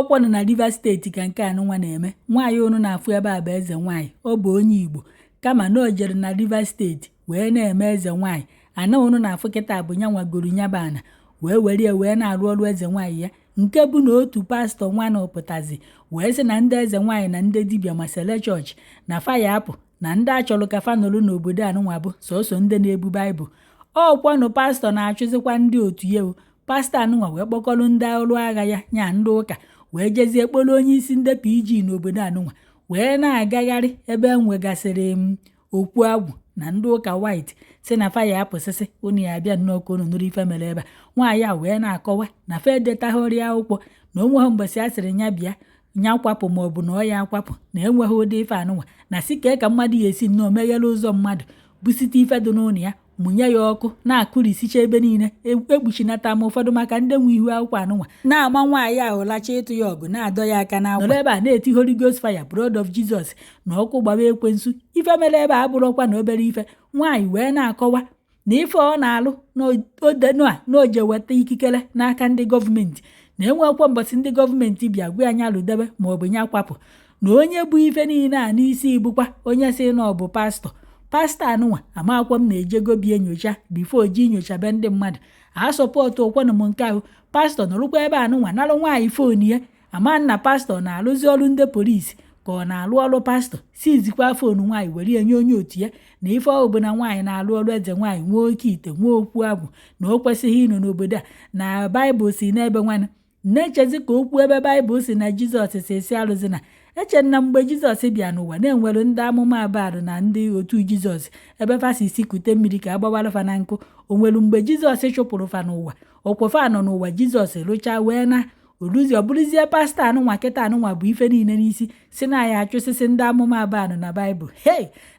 ọkwọnụ na Rivers steeti ka nke anụnwa na-eme. Nwaanyị unu na-afụ ebe a bụ Ezenwanyi, ọ bụ onye Igbo, kama na o jere na Rivers steeti wee na-eme Ezenwanyi. Ana unu na-afụ kịta bụ nya nwagoro nyabana wee were wee na-arụ ọrụ Ezenwanyi ya, nke bụ na otu pastọ nwana pụtazi wee sị na ndị Ezenwanyi na ndị dibịa masele chọọchị na faya apụ na ndị achọrọ ka fanolu n'obodo anụnwa bụ sọsọ ndị na-ebu Baịbụl. Ọkwanụ pastọ na-achụzikwa ndị otu ya. Pastọ anụnwa wee kpọkọrọ ndị ọrụ agha ya nya ndị ụka wee jezie kpọrọ onye isi ndị PG n'obodo anụnwa wee na-agagharị ebe enwegasịrị okwu agwụ na ndị ụka white si na faya apụsịsị unu ya abịa nnọọ unu nụrụ ife mere ebe a. Nwaanyị a wee na-akọwa na fe edetaghọrị akwụkwọ na onweghị mbọsị a sịrị nya bịa nya kwapụ maọbụ na ọ ya akwapụ na enweghị ụdị ife anụnwa na si ka mmadụ ya esi nnọọ meghere ụzọ mmadụ busite ife dị n'ụlọ ya mụnye ya ọkụ na-akụrisicha ebe niile egbuchinata m ụfọdụ maka ndị nwe ihu akwụkwọ anụnwa na-ama nwaanyị ahụ lacha ịtụ ya ọgụ na-adọ ya aka n'akwa nọrọ ebe a na-eti Holy Ghost fire blood of Jesus na ọkụ gbaba ekwensu. Ife mere ebe a bụrụkwa na obere ife. Nwaanyị wee na-akọwa na ife ọ na-alụ na oje weta ikikere n'aka ndị gọọmenti na enwekwa mbọsị ndị gọọmenti bịa gwa anya lụdebe maọbụ nya kwapụ na onye bụ ife niile a n'isi bụkwa onye si na ọ bụ pastọ anụnwa. Amakwa m na-ejego bi enyocha bifo ji nyochabe ndị mmadụ a sọpọtụ ụkwanụ m nke ahụ. Pastọ nọrụkwa ebe anụnwa nalụ nwaanyị fon ya ama na pastọ na-alụzi ọrụ ndị polisi ka ọ na-alụ ọrụ pastọ sizikwa fonu nwaanyị were enye onye otu ya na ife ọ bụ na nwaanyị na-alụ ọrụ Ezenwanyi nwee oke ite nwee okwu agwụ na o kwesịghị ịnọ n'obodo a na Baịbụl si n'ebe nwanne na-echezi ka okwu ebe Baịbụl si na Jizọs si esi alụzi na eche na mgbe Jizọs bịa n'ụwa na-enwere ndị amụma abarụ na ndị otu Jizọs ebe fasi isi kute mmiri ka agbawara fa na nkụ. O nwere mgbe Jizọs chụpụrụ fa n'ụwa okwofa nọ n'ụwa Jizọs rụchaa wee na oluzi ọ bụrụzie pastọ anụnwa kịta anụnwa bụ ife niile n'isi si na ya achụsịsị ndị amụma abarụ na Baịbụl.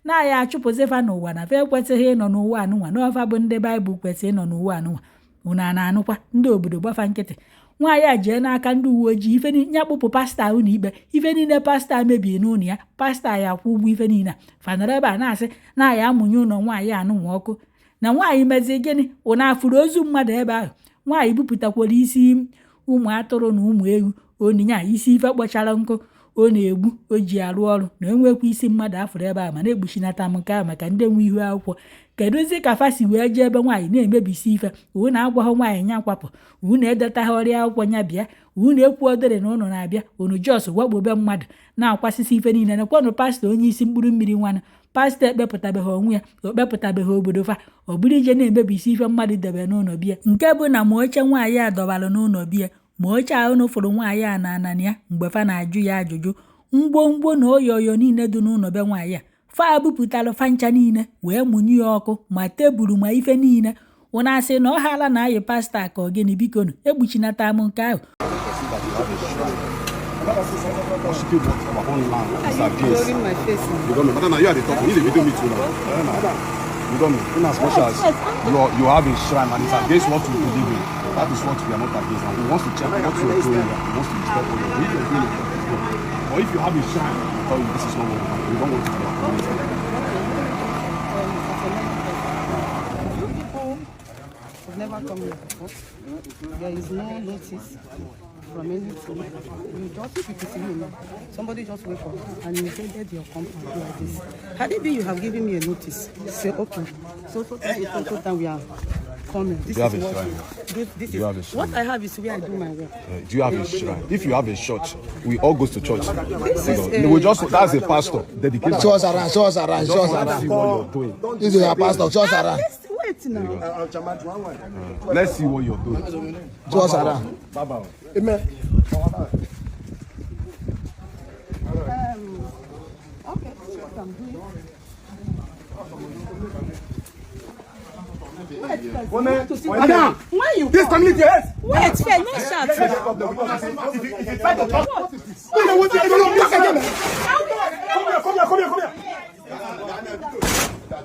Na ya achụpụzi fa n'ụwa na fa ekwesịghị ịnọ n'ụwa anụnwa n'ọfa bụ ndị Baịbụl kwesịrị ịnọ n'ụwa anụnwa. Unu a na-anụkwa ndị obodo gbafa nkịtị. Nwaanyị a jee n'aka ndị uwe ojii ife nya kpụpụ pastọ ahụ na ikpe ife niile pastọ mebie n'ụlọ ya. Pastọ ya akwụ ụgwọ ife niile fanara ebe a na-asị na ya amụnye ụlọ nwaanyị anụnwa ọkụ na nwaanyị mezie gịnị ụna afụrụ ozu mmadụ ebe ahụ. Nwaanyị bupụtakwara isi ụmụ atụrụ na ụmụ ewu onyinye isi ife kpọchara nkụ ọ na-egbu o ji arụ ọrụ na enwekwa isi mmadụ afụrụ ebe a ma na-egbuchinata m nke a maka ndị nwe ihu akwụkwọ. Kedụzi ka fasi wee jee ebe nwaanyị na-emebisi ife unu agwaghị nwaanyị nya kwapụ unu edetaghị akwụkwọ nya bịa unu ekwu odere na ụnụ na-abịa unu jos wakpobe mmadụ na-akwasịsị ife niile nakwanụ pastọ onye isi mkpụrụ mmiri nwanne pastọ ekpepụtabeghị onwe ya o kpepụtabeghị obodo fa ọ bụrụ ije na-emebisi ife mmadụ debe n'ụlọ bịa nke bụ na ma oche nwaanyị a dọbalụ n'ụlọ bịa ma oche ahụ nụfụrụ nwaanyị a na anana ya mgbe fa na-ajụ ya ajụjụ mgbomgbo na oyoyo niile dị n'ụlọ be nwaanyị a fa bupụtalụ fancha niile wee mụnye ya ọkụ ma tebụl ma ife niile. Ụna asị na ọ hala na ayị pastọ ka ọ gịnị bikonu egbuchinata m nke ahụ. In as much as you have a shrine and it's against what you believe in, that is what we are not against. And we want to check what you are doing. We want to respect you. If you are doing it, or if you have a shrine, we tell you this is not what we want. We don't want to be a community. You people have never come here before. There is no notice from anything. You just, if you see me now, somebody just wake up and invaded your compound like this. Had it been you have given me a notice, say okay, so time we are coming. This is what what I have is where I do my work. Do you have a shrine? If you have a church, we all go to church. We just that's a pastor dedicated. Show us around. Show us around. Show us around. See what you're doing. This is your pastor. Show us around. Wait now. Let's see what you're doing. Show us around. Bye-bye. Amen. Okay, what I'm doing. Madam, why you this community is. Wait, fair, no shout. If you fight the talk, what is this? Come here.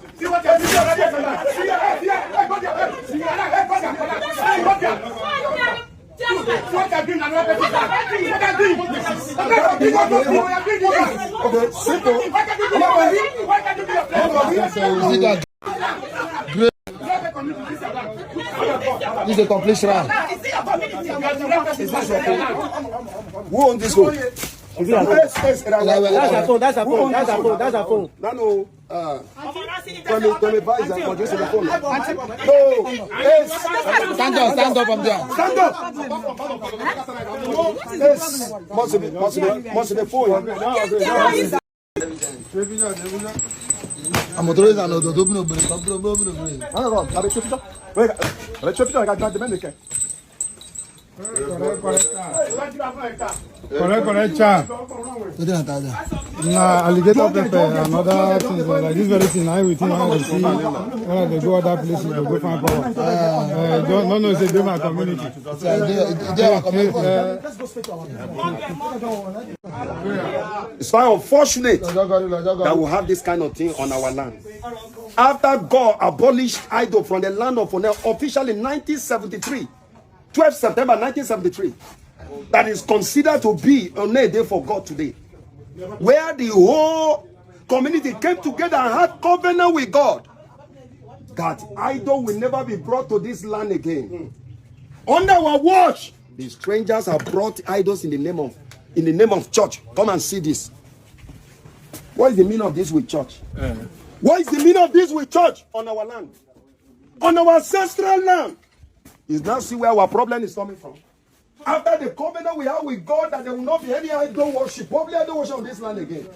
See what you're This is a complete shrine. Who owns this phone? That's a phone. That's a phone. That's a phone. That's a phone. No. From advisor, for just the phone. No. Stand up from there. Stand up. Yes. Must be phone. I'm authorities and open. Correct, child. Alligator pepper and other things like this very thing. I will think when they see when they go other places, they go find power. No, it's a different community. It's very unfortunate that we have this kind of thing on our land. After God abolished idol from the land of Onel officially in 1973, 12 September 1973, that is considered to be a day for God today, where the whole community came together and had covenant with God that idol will never be brought to this land again. Under our watch, the strangers have brought idols in the name of church. Come and see this. What is the meaning of this with church? What is the meaning of this with church on our land? On our ancestral land? You now see where our problem is coming from. After the covenant we have with God that there will not be any idol worship, probably idol worship on this land again.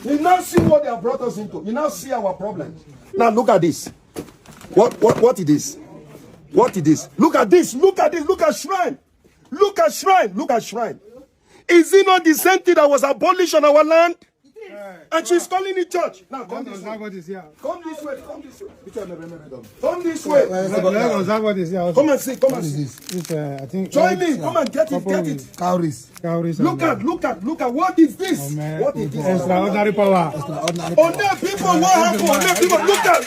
You now see what they have brought us into. You now see our problems. Now look at this. What it is? What it is? Look at this. Look at this. Look at shrine. Look at shrine. Look at shrine. Is it not the same thing that was abolished on our land? And she's calling it church. Now come this way. Come this way. Come this way. Come this way. Come and see. Come and see. I think join me. Come and get it. Get it. Cowries. Look at. What is this? What is this? Extraordinary power. On their people, what happened? On their people, look at.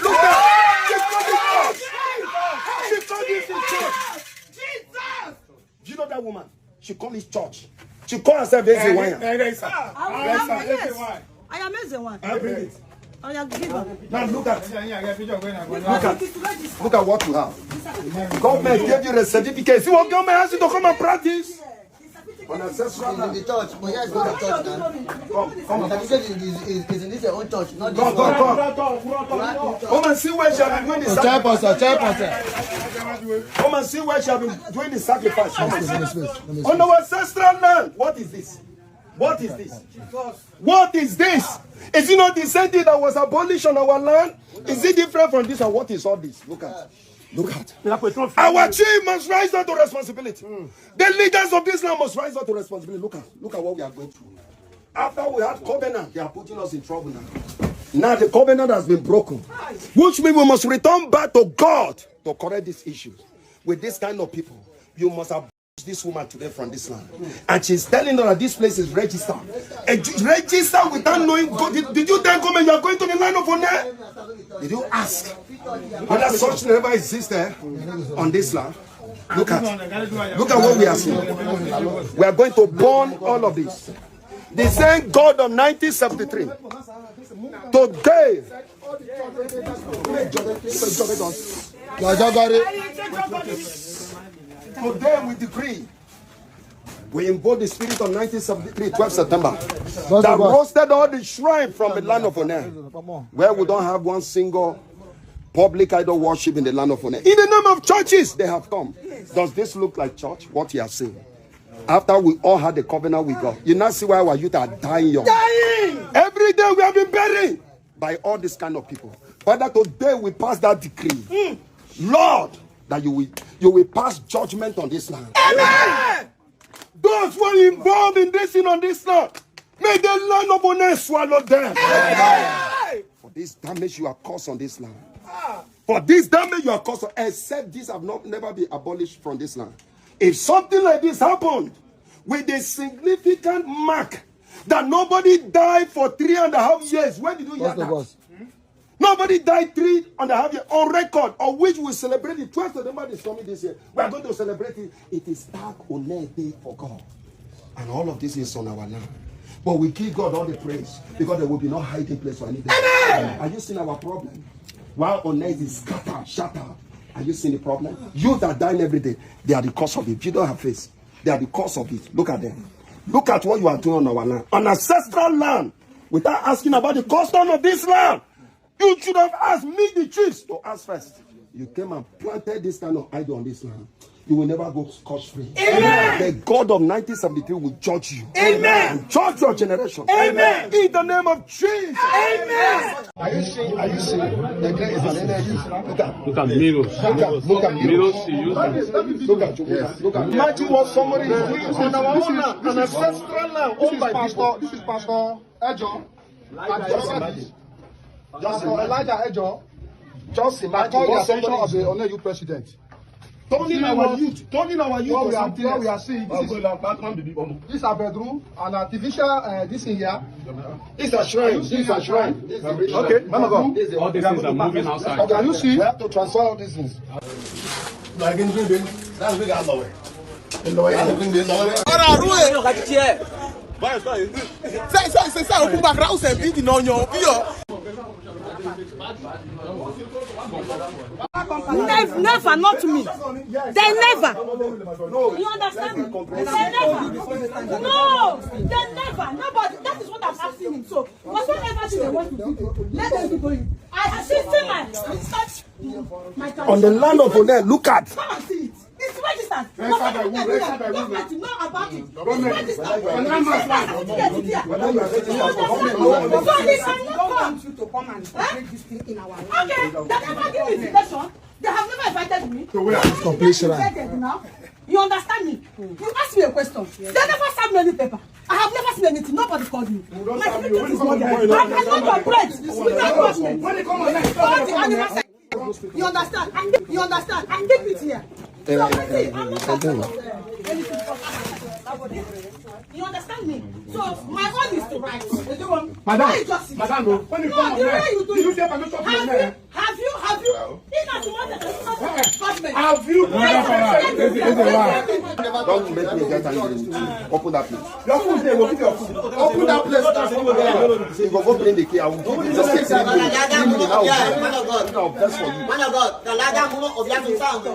She called this church. Jesus. Do you know that woman? She called it church. She called herself Ezenwanyi. I am Ezenwanyi. I bring it. I am giver. Now look at what you have. Government gave you the certificate. See what government has you to come and practice. On ancestral land. The church, but here is not the church now. Come. The certificate is in this your own church, not this Come. Come and see where she has been doing the sacrifice. Come and see where she has been doing the sacrifice. On our ancestral land. What is this? What is this? What is this? Is it not the same thing that was abolished on our land? Is it different from this? And what is all this? Look at. Our chief must rise up to responsibility. The leaders of this land must rise up to responsibility. Look at what we are going through. After we had covenant, they are putting us in trouble now. Now the covenant has been broken, which means we must return back to God to correct these issues. With this kind of people, you must abolish this woman today from this land. And she's telling her that this place is registered. Registered without knowing God. Did you then come and you are going to the land of honor? Did you ask whether such never existed on this land? Look at what we are seeing. We are going to burn all of this. The same God of 1973. Today. Today we decree. We invoke the spirit of 1973, 12 September. That roasted all the shrine from the land of honor. Where we don't have one single public idol worship in the land of honor. In the name of churches, they have come. Does this look like church? What you are saying? After we all had the covenant with God, you now see why our youth are dying young. Every day we have been buried by all these kind of people. Father, today we pass that decree. Lord, that you will pass judgment on this land. Amen. Those who are involved in this thing on this land, may the land of honor swallow them. Amen. For this damage you are caused on this land. For this damage you are caused, except this have never been abolished from this land. If something like this happened with a significant mark that nobody died for 3.5 years, when did you hear that? Nobody died 3.5 years on record, of which we celebrate the 12th September is coming this year. We are going to celebrate it. It is dark on day for God. And all of this is on our land. But we give God all the praise because there will be no hiding place for anything. Are you seeing our problem? While on earth is scattered, shattered. Are you seeing the problem? You that dying every day, they are the cause of it. You don't have face. They are the cause of it. Look at them. Look at what you are doing on our land, on ancestral land, without asking about the custom of this land. You should have asked me, the chiefs, to ask first. You came and planted this kind of idol on this land. You will never go scot-free. Amen. The God of 1973 will judge you. Amen. And judge your generation. Amen. In the name of Jesus. Amen. Are you seeing? The guy is an energy. Look at Milos. Look at Milos. Look at you. Yes. Look at. Imagine what somebody is doing on our own land, an ancestral land owned by Pastor. This is Pastor Ejo. Just Elijah Ejo. Just imagine what somebody of the Oneyu president. Turning our youth what we are seeing. This is a bedroom and artificial this in here. This is a shrine. Okay, Mama God. All these things are moving outside. Okay, you see, we have to transfer all these things. Never, not to me. They never. You understand me? They never. No, they never. Nobody. That is what I'm asking him. So, whatever they want to do, let them be going. I assisted my On the land of Oner, look at. Come and see it. It's registered. Nobody know about it. It's registered. So they cannot come to come and break this thing in our land. Okay, they never give me invitation. They have never invited me. You understand me? You ask me a question. They never sent me any paper. I have never seen anything. Nobody called me. My certificate is not there. I cannot operate without government. All the animals. You understand? You understand? I keep it here. So, I'm not anything. You understand me? So my own is to write. Madam, when you come here, do you get permission from there? Have you? Have you? Don't make me get angry. Open that place. Your food there, we'll give your food. Open that place. You go bring the key. I will give you just 6 minutes. Man of God, the ladder of your sound.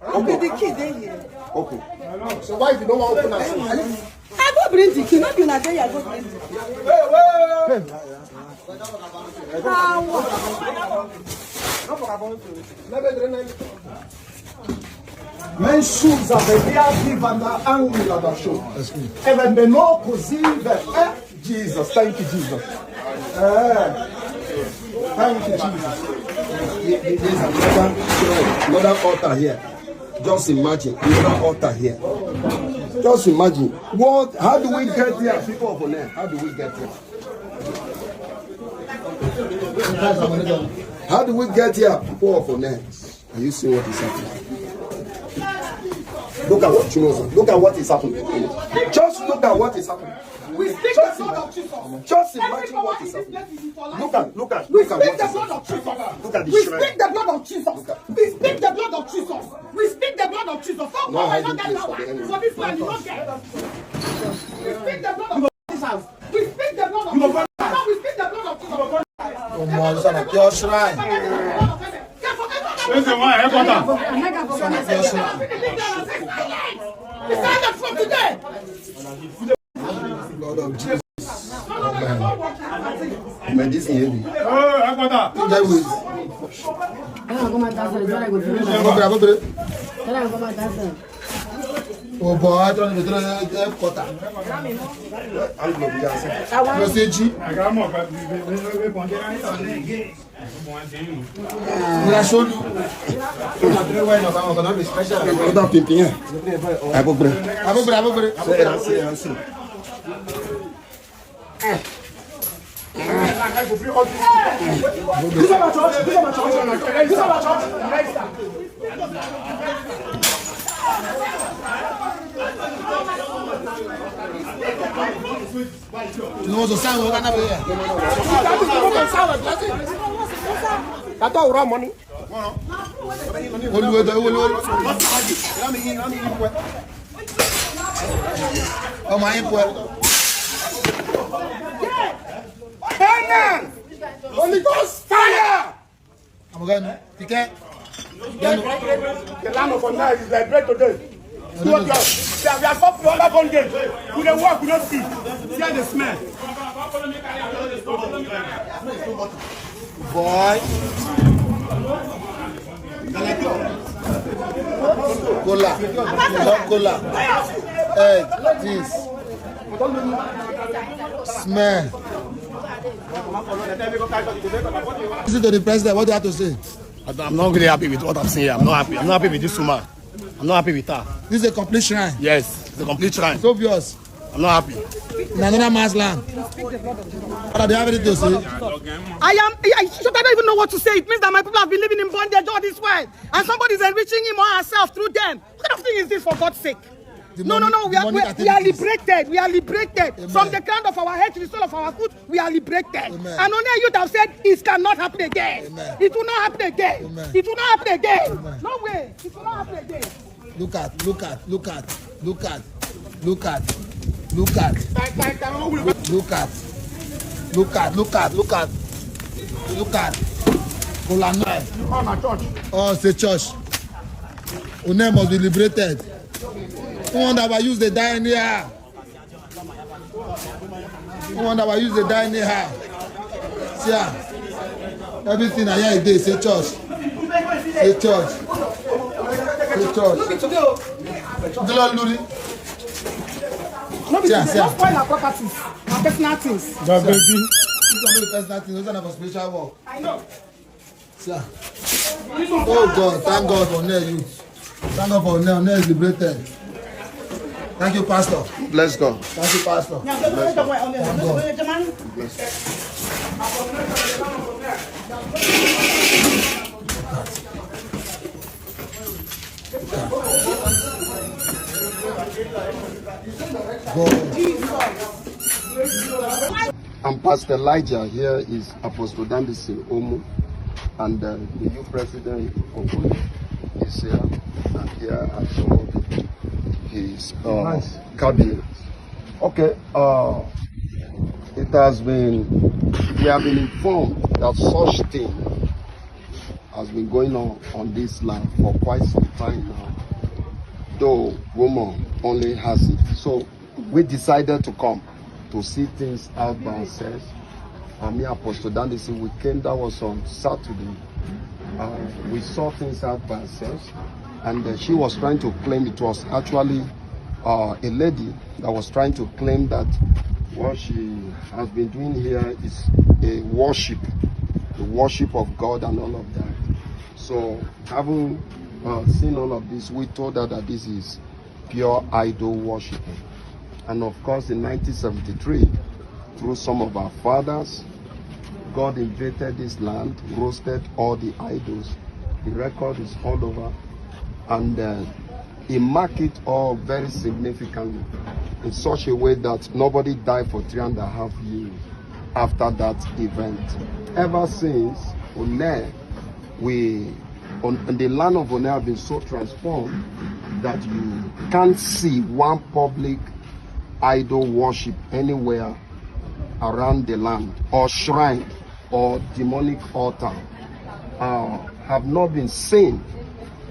Okay, the key there here. Okay. So why if you don't want to open that? I go bring the key. Not you not there. I go bring the key. Men shoes are very active and angry at the show. Even the no positive. Jesus, thank you, Jesus. Thank you, Jesus. There's another altar here. Just imagine, another altar here. Just imagine. What? How do we get here, people of Oner? How do we get here? How do we get here, people of Oner? Are you seeing what is happening? Look at what you know. Look at what is happening. Just look at what is happening. We speak the blood of Jesus. Just imagine what is happening. Look at what is happening. Look at the We shrine. speak the blood of Jesus. We speak the blood of Jesus. We speak the blood of Jesus. Don't No go hiding and not place get for the enemy. for this one. You don't get. We speak the blood of Jesus. We speak the blood of Jesus. We speak the blood of Jesus. It's a pure shrine. We stand up from today. Lord of Jesus. Man, this is heavy. That way. Oh boy, I don't know the quarter. I'm going to be no, the sound we're gonna be here. I thought we money. Oh my input. Fire! Holy Ghost fire! I'm going to pick it. The land of Oner is like bread today. We are stopped for other bondage. We don't work, we don't see. See the smell. Boy. Cola. Not cola. Egg. This. Smell. Listen to the president. What do you have to say? I'm not really happy with what I'm seeing here. I'm not happy. I'm not happy with this woman. I'm not happy with her. This is a complete shrine. Yes, it's a complete shrine. It's obvious. I'm not happy. In another man's land. What do you have anything to say? I don't even know what to say. It means that my people have been living in bondage all this while. And somebody's enriching him or herself through them. What kind of thing is this, for God's sake? No. We are liberated. We are liberated. Amen. From the crown of our head to the sole of our foot, we are liberated. Amen. And only youth have said it cannot happen again. Amen. It will not happen again. Amen. It will not happen again. Amen. No way. It will not happen again. Look at. Oh, it's a church. Une must be liberated. No wonder why use the die anyhow. See, everything I hear is a church. Don't spoil our properties, our personal things. That baby. These are not personal things, those are for spiritual work. I know. Oh God, thank God for Nel youth. Thank God for Nel is liberated. Thank you, Pastor. Bless God. Thank you, Pastor. Thank God. And Pastor Elijah here is Apostle Dandisi Omu, and the new president of is here, and here are some of his cabinet. Okay, we have been informed that such thing has been going on this land for quite some time now, though woman only has it. So we decided to come to see things out by ourselves. Me, Apostle Dandisi, we came, that was on Saturday. We saw things out by ourselves, and she was trying to claim, it was actually a lady that was trying to claim that what she has been doing here is a worship, the worship of God and all of that. So having seen all of this, we told her that this is pure idol worshiping. And of course, in 1973, through some of our fathers, God invaded this land, roasted all the idols. The record is all over. And he marked it all very significantly in such a way that nobody died for 3.5 years after that event. Ever since, the land of One have been so transformed that you can't see one public idol worship anywhere around the land, or shrine or demonic altar have not been seen.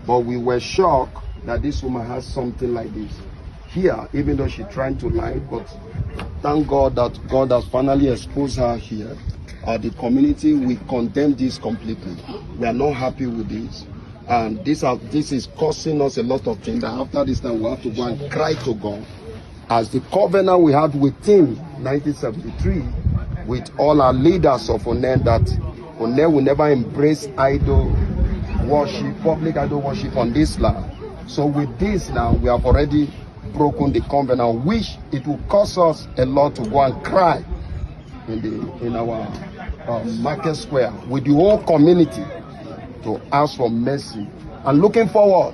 But we were shocked that this woman has something like this here, even though she's trying to lie. But thank God that God has finally exposed her here. The community, we condemn this completely. We are not happy with this. And this is costing us a lot of things. That after this time, we have to go and cry to God. As the covenant we had with him, 1973, with all our leaders of One, that One will never embrace idol worship, public idol worship on this land. So with this now, we have already broken the covenant, which it will cost us a lot to go and cry in our market square with the whole community to ask for mercy. And looking forward,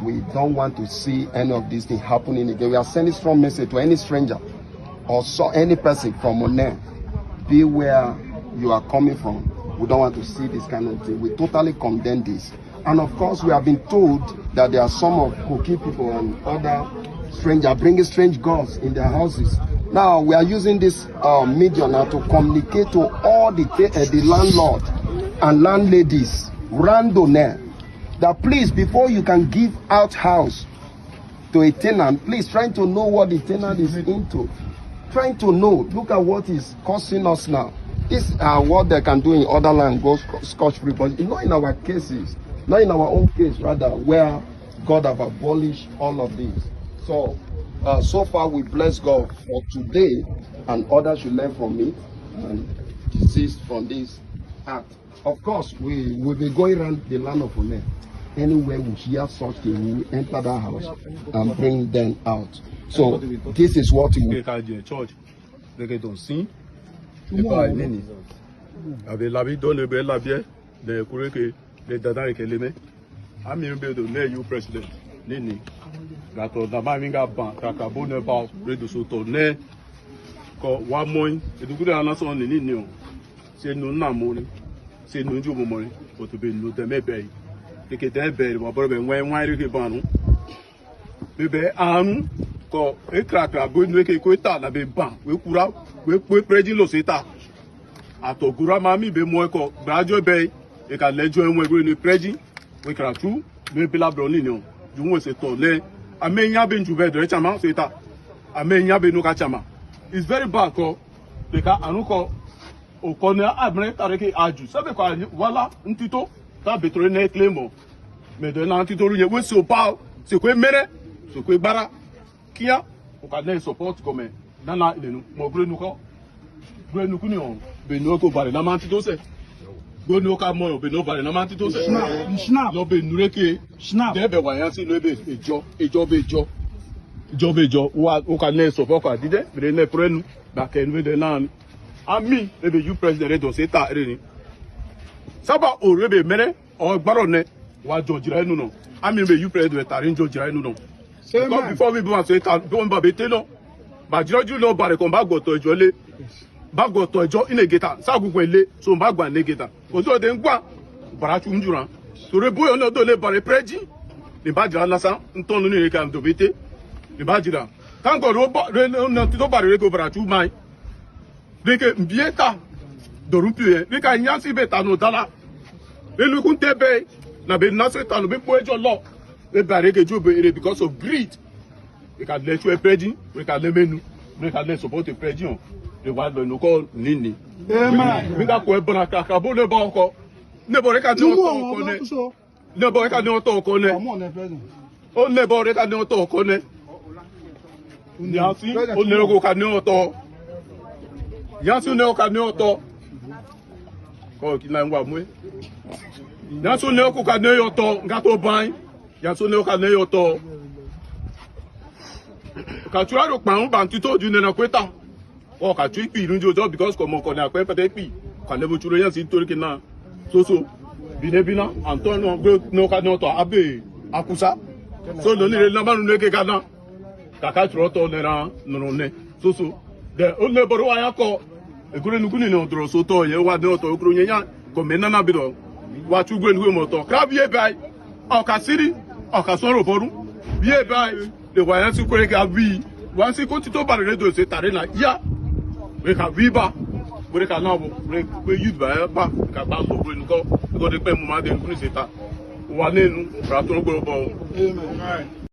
we don't want to see any of these things happening again. We are sending strong message to any stranger or any person from One. Be where you are coming from. We don't want to see this kind of thing. We totally condemn this. And of course, we have been told that there are some of Koki people and other strangers bringing strange gods in their houses. Now, we are using this medium now to communicate to all the landlord and landladies, around One, that please, before you can give out house to a tenant, please trying to know what the tenant is into. Trying to know, look at what is costing us now. This are what they can do in other land, go scotch-free, but not in our cases, not in our own case, rather, where God have abolished all of this. So, so far we bless God for today, and others should learn from it and desist from this act. Of course, we will be going around the land of One. Anywhere we hear such thing, we enter that house and bring them out. So this is what we church. They don't see. Avec la vie donne be la bien de courir que les dada que les met. Ami be do ne you president. Nini. Gato da ma minga ban ka ka bonne ba redo so to ne ko wa moin e du gura na so ni ni o. Se no na mo ni. Se no ju mo mo ni. O to be no de me be. E ke de be mo bro be nwan ri ke ban no. Be be anu ko e krakra bo nu ke ko ta na be ban we kura we president lo se ta. Atogura mami be mo ko brajo be e ka lejo enwe gbe ni preji we kra tu me bila broni ni o ju won se to le amenya be nju be do chama so ita amenya be no ka chama it's very bad ko be ka anu ko o ko na abre tare ke aju se be ko wala ntito ta betro na claim me do na ntito ru ye we so ba se ko mere so ko bara kia o ka na support ko me na ilenu mo gre nu ko gre nu ku ni o Beno ko bare na manti to se. Go no ka mo beno bare na manti to se. Snap. Lo be nureke. Snap. De be wa yan si lo be ejo. Wa o ka na so for ka dide. Be na prenu. Ba ke nwe de nan. Ami e be you president do se ta re ni. Saba o re be mere o gbaro ne wa jojira enu no. Ami be you president ta re jojira enu no. Because before we go say ta do nba be te no. Ba jiroju lo bare ko ba go to ejo le. Bago to ejo inegeta sagugun ele so bagba negeta ojo de ngwa barachu njura so re boyo no do le bare preji ni bajira lasa ntonu ni ka ndo bete ni bajira tango ro no ti do bare re go barachu mai de ke mbieta do rumpie ni ka nyansi beta no dala elu kun tebe na be na se tanu be po ejo lo e bare ke ju be because of greed we can let you preji we can let menu we can let support the preji on the one no call nini amen mi ga ko e bona kaka bo le ba ko ne bo re ka no to ko ne ne bo re ka no to ko ne o ne bo re ka no to ko ne yasi o ne ko ka no to yasi ne ko ka no to ko ki na ngwa mu yasi ne ko ka no yo to nga to ban yasi ne ko ka no yo to ka tuwa ro pa un ban ti to ju ne na kweta o ka tu ipi runjo jo because ko mo ko na pe pete pi ka le bo churo yan si tori kina so bina Antonio no ka no to abe akusa so lo ni le manu ne ke kana kaka tro to ne ran no ne so de o le boro aya ko e gure nu kuni no dro so to ye wa de to okro yen ko me na bi do wa tu gure nu mo to kra bi e bai o ka siri o ka so ro boru bi e bai le wa yan si ko re ka bi wa si ko ti to bare re do se tare na ya we ka viva we ka na bo we youth ba pa ka ba so we nko de pe mo ma de nkuni se ta wa nenu ra to gbo bo amen